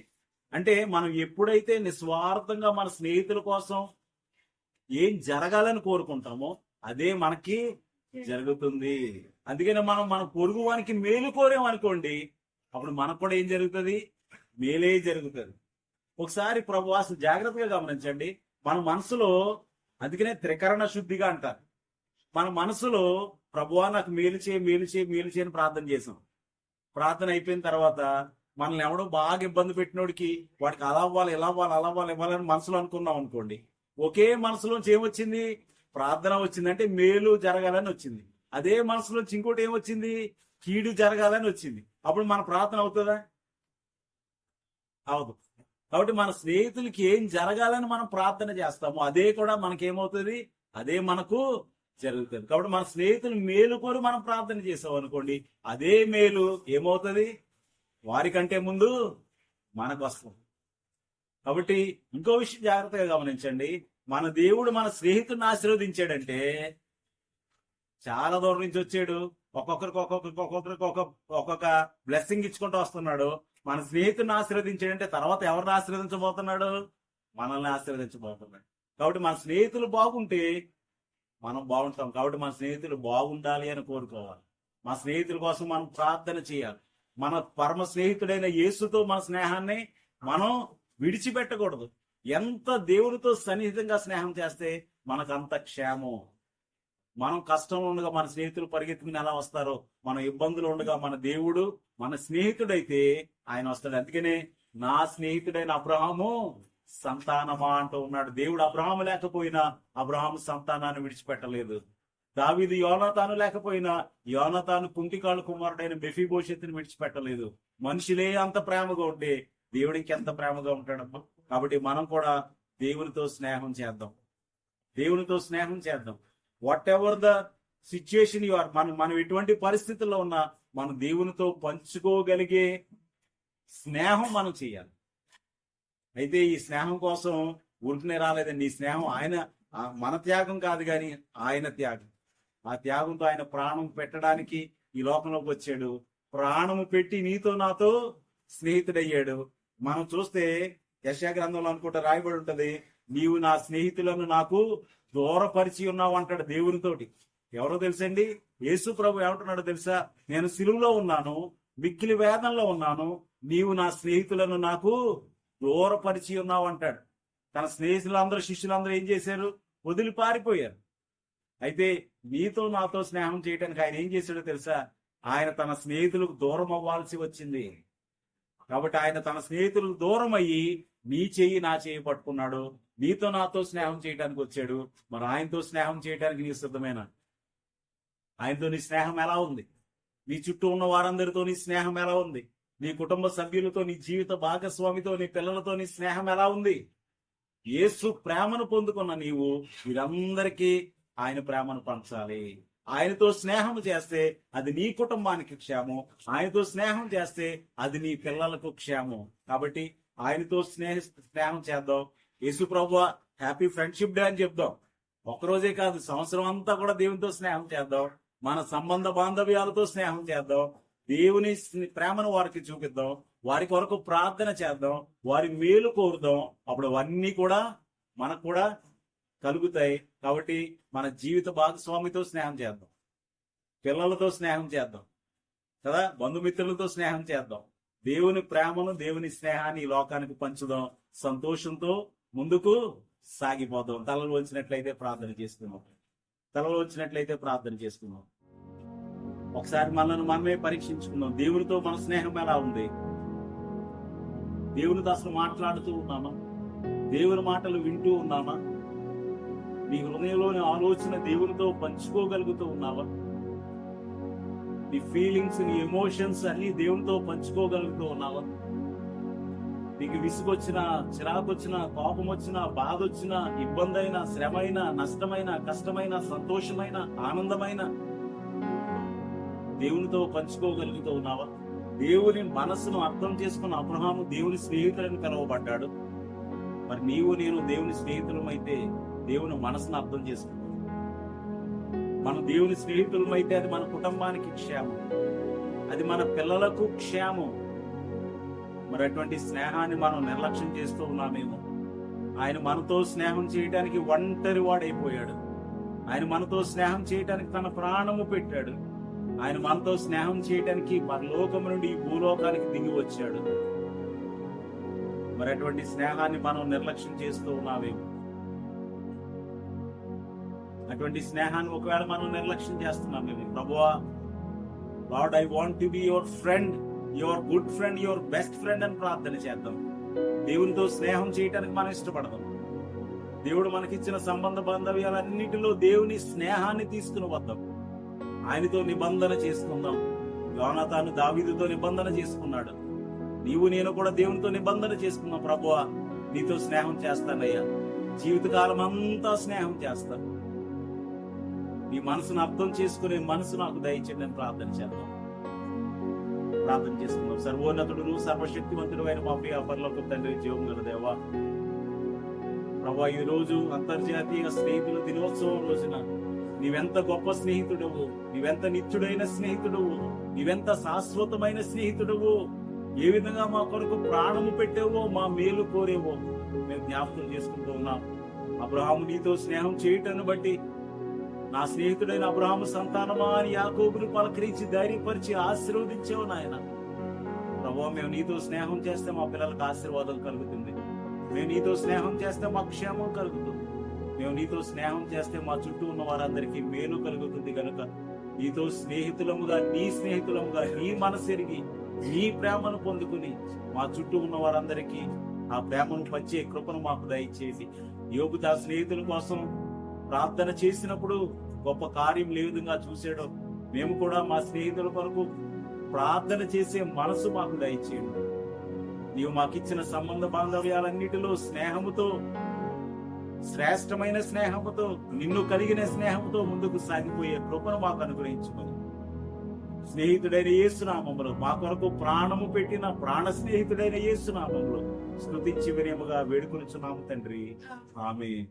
అంటే మనం ఎప్పుడైతే నిస్వార్థంగా మన స్నేహితుల కోసం ఏం జరగాలని కోరుకుంటామో అదే మనకి జరుగుతుంది. అందుకని మనం మన పొరుగు వానికి మేలు కోరామనుకోండి, అప్పుడు మనకు కూడా ఏం జరుగుతుంది? మేలే జరుగుతుంది. ఒకసారి ప్రభు అసలు జాగ్రత్తగా గమనించండి, మన మనసులో, అందుకనే త్రికరణ శుద్ధిగా అంటారు, మన మనసులో ప్రభువా నాకు మేలు చేయి మేలు చేయి మేలు చేయని ప్రార్థన చేసాం. ప్రార్థన అయిపోయిన తర్వాత మనల్ని ఎవడో బాగా ఇబ్బంది పెట్టినోడికి, వాడికి అలా అవ్వాలి ఇలా అవ్వాలి అలా అవ్వాలి ఇవ్వాలని మనసులో అనుకున్నాం అనుకోండి, ఒకే మనసులోంచి ఏమొచ్చింది? ప్రార్థన వచ్చింది. అంటే మేలు జరగాలని వచ్చింది. అదే మనసులోంచి ఇంకోటి ఏమొచ్చింది? కీడు జరగాలని వచ్చింది. అప్పుడు మన ప్రార్థన అవుతుందా? అవదు. కాబట్టి మన స్నేహితులకి ఏం జరగాలని మనం ప్రార్థన చేస్తాము, అదే కూడా మనకేమవుతుంది, అదే మనకు జరుగుతుంది. కాబట్టి మన స్నేహితులు మేలు కోరి మనం ప్రార్థన చేసాం అనుకోండి, అదే మేలు ఏమవుతుంది, వారికంటే ముందు మనకు వస్తుంది. కాబట్టి ఇంకో విషయం జాగ్రత్తగా గమనించండి. మన దేవుడు మన స్నేహితుడిని ఆశీర్వదించాడంటే చాలా దూరం నుంచి వచ్చాడు, ఒక్కొక్కరికి ఒక్కొక్క బ్లెస్సింగ్ ఇచ్చుకుంటూ వస్తున్నాడు. మన స్నేహితుడిని ఆశీర్వదించాడంటే తర్వాత ఎవరిని ఆశీర్వదించబోతున్నాడు, మనల్ని ఆశీర్వదించబోతున్నాడు. కాబట్టి మన స్నేహితులు బాగుంటే మనం బాగుంటాం. కాబట్టి మన స్నేహితులు బాగుండాలి అని కోరుకోవాలి. మన స్నేహితుల కోసం మనం ప్రార్థన చేయాలి. మన పరమ స్నేహితుడైన యేసుతో మన స్నేహాన్ని మనం విడిచిపెట్టకూడదు. ఎంత దేవుడితో సన్నిహితంగా స్నేహం చేస్తే మనకంత క్షేమం. మనం కష్టంలో ఉండగా మన స్నేహితులు పరిగెత్తుకుని ఎలా వస్తారో, మన ఇబ్బందులు ఉండగా మన దేవుడు మన స్నేహితుడైతే ఆయన వస్తాడు. అందుకనే నా స్నేహితుడైన అబ్రహాము సంతానమా అంటూ ఉన్నాడు. దేవుడు అబ్రహాము లేకపోయినా అబ్రహాము సంతానాన్ని విడిచిపెట్టలేదు. దావీదు యోనాతాను లేకపోయినా యోనాతాను కుంటికాళ్ళు కుమారుడైన మెఫీబోషెత్తుని విడిచిపెట్టలేదు. మనుషులే అంత ప్రేమగా ఉంటే దేవుడు ఇంకెంత ప్రేమగా ఉంటాడమ్మా. కాబట్టి మనం కూడా దేవునితో స్నేహం చేద్దాం, దేవునితో స్నేహం చేద్దాం. Whatever the situation you are, మనం ఎటువంటి పరిస్థితుల్లో ఉన్నా మనం దేవునితో పంచుకోగలిగే స్నేహం మనం చేయాలి. అయితే ఈ స్నేహం కోసం ఉరికనే రాలేదండి. ఈ స్నేహం ఆయన మన త్యాగం కాదు, కానీ ఆయన త్యాగం. ఆ త్యాగంతో ఆయన ప్రాణం పెట్టడానికి ఈ లోకంలోకి వచ్చాడు. ప్రాణము పెట్టి నీతో నాతో స్నేహితుడయ్యాడు. మనం చూస్తే యెషయా గ్రంథంలో అనుకుంటా రాయబడి ఉంటది, నీవు నా స్నేహితులను నాకు దూరపరిచి ఉన్నావు అంటాడు దేవునితోటి. ఎవరో తెలుసండి, యేసు ప్రభు ఏమంటున్నాడో తెలుసా, నేను సిలువలో ఉన్నాను, మిక్కిలి వేదనలో ఉన్నాను, నీవు నా స్నేహితులను నాకు దూరపరిచి ఉన్నావు అంటాడు. తన స్నేహితులందరూ శిష్యులందరూ ఏం చేశారు, వదిలి పారిపోయారు. అయితే నీతో నాతో స్నేహం చేయడానికి ఆయన ఏం చేశాడో తెలుసా, ఆయన తన స్నేహితులకు దూరం అవ్వాల్సి వచ్చింది. కాబట్టి ఆయన తన స్నేహితులకు దూరం అయ్యి నీ చెయ్యి నా చెయ్యి పట్టుకున్నాడు. నీతో నాతో స్నేహం చేయడానికి వచ్చాడు. మరి ఆయనతో స్నేహం చేయడానికి నీ సిద్ధమేనా? ఆయనతో నీ స్నేహం ఎలా ఉంది? నీ చుట్టూ ఉన్న వారందరితో నీ స్నేహం ఎలా ఉంది? నీ కుటుంబ సభ్యులతో, నీ జీవిత భాగస్వామితో, నీ పిల్లలతో నీ స్నేహం ఎలా ఉంది? యేసు ప్రేమను పొందుకున్న నీవు వీరందరికీ ఆయన ప్రేమను పంచాలి. ఆయనతో స్నేహం చేస్తే అది నీ కుటుంబానికి క్షేమం, ఆయనతో స్నేహం చేస్తే అది నీ పిల్లలకు క్షేమం. కాబట్టి ఆయనతో స్నేహం చేద్దాం. యేసు ప్రభువా హ్యాపీ ఫ్రెండ్షిప్ డే అని చెప్దాం. ఒక్కరోజే కాదు, సంవత్సరం అంతా కూడా దేవునితో స్నేహం చేద్దాం. మన సంబంధ బాంధవ్యాలతో స్నేహం చేద్దాం. దేవుని ప్రేమను వారికి చూపిద్దాం. వారి కొరకు ప్రార్థన చేద్దాం. వారి మేలు కోరుదాం. అప్పుడు అవన్నీ కూడా మనకు కూడా కలుగుతాయి. కాబట్టి మన జీవిత భాగస్వామితో స్నేహం చేద్దాం, పిల్లలతో స్నేహం చేద్దాం కదా, బంధుమిత్రులతో స్నేహం చేద్దాం. దేవుని ప్రేమను, దేవుని స్నేహాన్ని ఈ లోకానికి పంచుదాం. సంతోషంతో ముందుకు సాగిపోదాం. తలలు వచ్చినట్లయితే ప్రార్థన చేసుకుందాం. తలలు వచ్చినట్లయితే ప్రార్థన చేసుకుందాం. ఒకసారి మనల్ని మనమే పరీక్షించుకుందాం. దేవునితో మన స్నేహం ఎలా ఉంది? దేవునితో అసలు మాట్లాడుతూ ఉన్నామా? దేవుని మాటలు వింటూ ఉన్నామా? నీ హృదయంలోని ఆలోచన దేవునితో పంచుకోగలుగుతూ ఉన్నావా? నీ ఫీలింగ్స్, నీ ఎమోషన్స్ అన్ని దేవునితో పంచుకోగలుగుతూ ఉన్నావా? నీకు విసుగొచ్చినా, చిరాకొచ్చినా, కోపం వచ్చినా, బాధ వచ్చినా, ఇబ్బంది అయినా, శ్రమ అయినా, నష్టమైన, కష్టమైన, సంతోషమైన, ఆనందమైన దేవునితో పంచుకోగలుగుతూ ఉన్నావా? దేవుని మనస్సును అర్థం చేసుకున్న అబ్రహాము దేవుని స్నేహితులని పిలువబడ్డాడు. మరి నీవు నేను దేవుని స్నేహితులమైతే దేవుని మనసును అర్థం చేసుకుంటాం. మన దేవుని స్నేహితులమైతే అది మన కుటుంబానికి క్షేమం, అది మన పిల్లలకు క్షేమం. మరి అటువంటి స్నేహాన్ని మనం నిర్లక్ష్యం చేస్తూ ఉన్నామేమో. ఆయన మనతో స్నేహం చేయడానికి ఒంటరి వాడైపోయాడు. ఆయన మనతో స్నేహం చేయడానికి తన ప్రాణము పెట్టాడు. ఆయన మనతో స్నేహం చేయడానికి పరలోకము నుండి ఈ భూలోకానికి దిగి వచ్చాడు. మరి అటువంటి స్నేహాన్ని మనం నిర్లక్ష్యం చేస్తూ ఉన్నామేమో. అటువంటి స్నేహాన్ని ఒకవేళ మనం నిర్లక్ష్యం చేస్తున్నామేమో. ప్రభువా, lord, I want to be your friend, your good friend, your best friend అని ప్రార్థన చేద్దాం. దేవునితో స్నేహం చేయడానికి మనం ఇష్టపడదాం. దేవుడు మనకిచ్చిన సంబంధ బాంధవ్యాలన్నిటిలో దేవుని స్నేహాన్ని తీసుకుని వద్దాం. ఆయనతో నిబంధన చేసుకుందాం. యోనాతాను దావీదుతో నిబంధన చేసుకున్నాడు. నీవు నేను కూడా దేవునితో నిబంధన చేసుకున్నాం. ప్రభువా, నీతో స్నేహం చేస్తానయ్యా, జీవితకాలం అంతా స్నేహం చేస్తాను. నీ మనసును అర్థం చేసుకునే మనసు నాకు దయచేయండి అని ప్రార్థన చేద్దాం. ప్రార్థన చేసుకుందాం. సర్వోన్నతుడు సర్వశక్తివంతుడు అయిన మా ప్రియ పరలోకపు తండ్రి, జీవం గల దేవా, ప్రభా, ఈ రోజు అంతర్జాతీయ స్నేహితుల దినోత్సవం రోజున నీవెంత గొప్ప స్నేహితుడవు, నీవెంత నిత్యుడైన స్నేహితుడవు, నీవెంత శాశ్వతమైన స్నేహితుడవు, ఏ విధంగా మా కొరకు ప్రాణము పెట్టేవో, మా మేలు కోరేవో మేము జ్ఞాపకం చేసుకుంటూ ఉన్నాం. అబ్రహాము నీతో స్నేహం చేయటాన్ని బట్టి నా స్నేహితుడైన అబ్రహాము సంతానమా అని యాకోబుని పలకరించి ధైర్యపరిచి ఆశీర్వదించావు నాయన. ప్రభువా, మేము నీతో స్నేహం చేస్తే మా పిల్లలకు ఆశీర్వాదం కలుగుతుంది. మేము నీతో స్నేహం చేస్తే మా క్షేమం కలుగుతుంది. మేము నీతో స్నేహం చేస్తే మా చుట్టూ ఉన్న వారందరికీ మేలు కలుగుతుంది. కనుక నీతో స్నేహితులముగా, నీ స్నేహితులముగా, నీ మనసెరిగి నీ ప్రేమను పొందుకుని మా చుట్టూ ఉన్న వారందరికీ ఆ ప్రేమను పంచే కృపను మాకు దయచేసి, యోగు తా స్నేహితుల కోసం ప్రార్థన చేసినప్పుడు గొప్ప కార్యం ఏ విధంగా చూసాడో, మేము కూడా మా స్నేహితుల కొరకు ప్రార్థన చేసే మనసు మాకు దయచేయండి. నీవు మాకిచ్చిన సంబంధ బాంధవ్యాలన్నిటిలో స్నేహముతో, శ్రేష్టమైన స్నేహముతో, నిన్ను కలిగిన స్నేహముతో ముందుకు సాగిపోయే కృపను మాకు అనుగ్రహించుకొని, స్నేహితుడైన యేసునామములో మా కొరకు ప్రాణము పెట్టిన ప్రాణ స్నేహితుడైన యేసునామములో స్తుతించి వినయముగా వేడుకొనుచున్నాము తండ్రి. ఆమేన్.